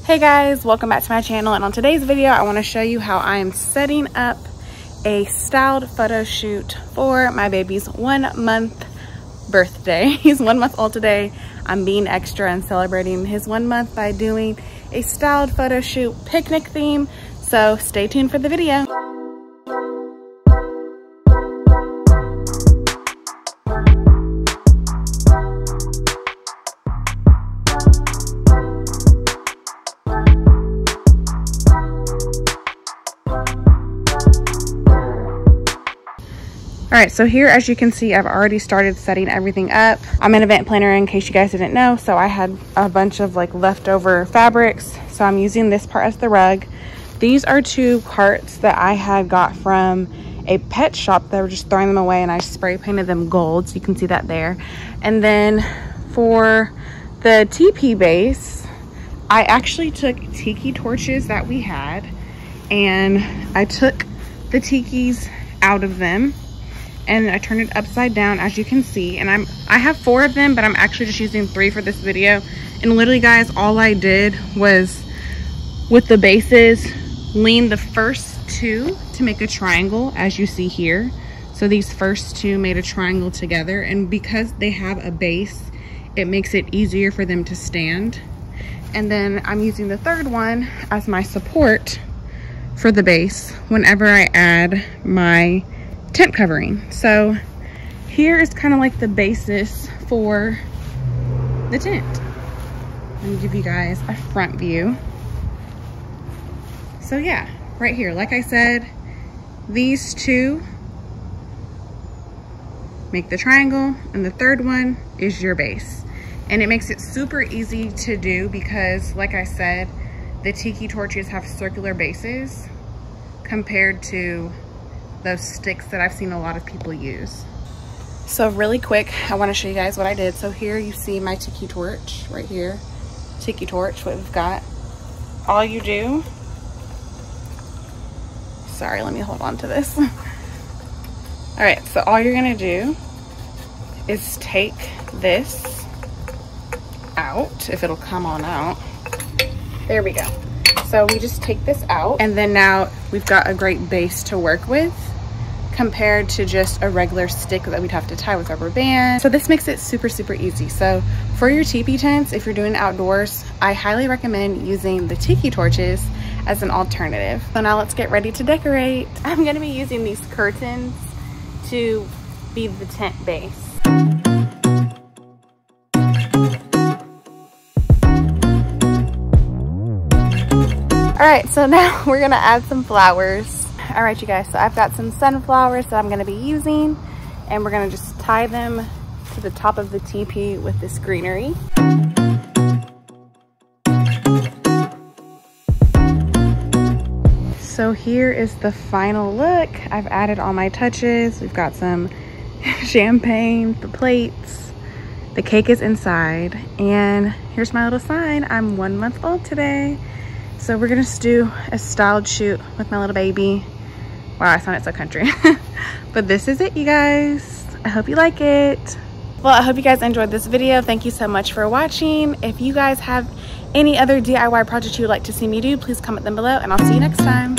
Hey guys, welcome back to my channel, and on today's video I want to show you how I am setting up a styled photo shoot for my baby's 1 month birthday. He's 1 month old today. I'm being extra and celebrating his 1 month by doing a styled photo shoot picnic theme, so stay tuned for the video. All right, so here, as you can see, I've already started setting everything up. I'm an event planner in case you guys didn't know, so I had a bunch of like leftover fabrics, so I'm using this part as the rug. These are 2 carts that I had got from a pet shop. They were just throwing them away, and I spray painted them gold, so you can see that there. And then for the teepee base, I actually took tiki torches that we had, and I took the tikis out of them and I turned it upside down, as you can see. And I have 4 of them, but I'm actually just using 3 for this video. And literally, guys, all I did was, with the bases, lean the first 2 to make a triangle, as you see here. So these first 2 made a triangle together, and because they have a base, it makes it easier for them to stand. And then I'm using the 3rd one as my support for the base whenever I add my tent covering. So here is kind of like the basis for the tent. Let me give you guys a front view. So yeah, right here, like I said, these 2 make the triangle, and the 3rd one is your base. And it makes it super easy to do because, like I said, the tiki torches have circular bases compared to those sticks that I've seen a lot of people use. So really quick, I want to show you guys what I did. So here you see my tiki torch right here. Tiki torch, what we've got. All you do, sorry, let me hold on to this. All right, so all you're gonna do is take this out, if it'll come on out. There we go. So we just take this out, and then now we've got a great base to work with compared to just a regular stick that we'd have to tie with rubber band. So this makes it super, super easy. So for your teepee tents, if you're doing outdoors, I highly recommend using the tiki torches as an alternative. So now let's get ready to decorate. I'm gonna be using these curtains to be the tent base. All right, so now we're gonna add some flowers. All right, you guys, so I've got some sunflowers that I'm gonna be using, and we're gonna just tie them to the top of the teepee with this greenery. So here is the final look. I've added all my touches. We've got some champagne, the plates, the cake is inside, and here's my little sign. I'm 1 month old today. So we're gonna just do a styled shoot with my little baby. Wow, I sounded so country. But this is it, you guys. I hope you like it. Well, I hope you guys enjoyed this video. Thank you so much for watching. If you guys have any other DIY projects you would like to see me do, please comment them below, and I'll see you next time.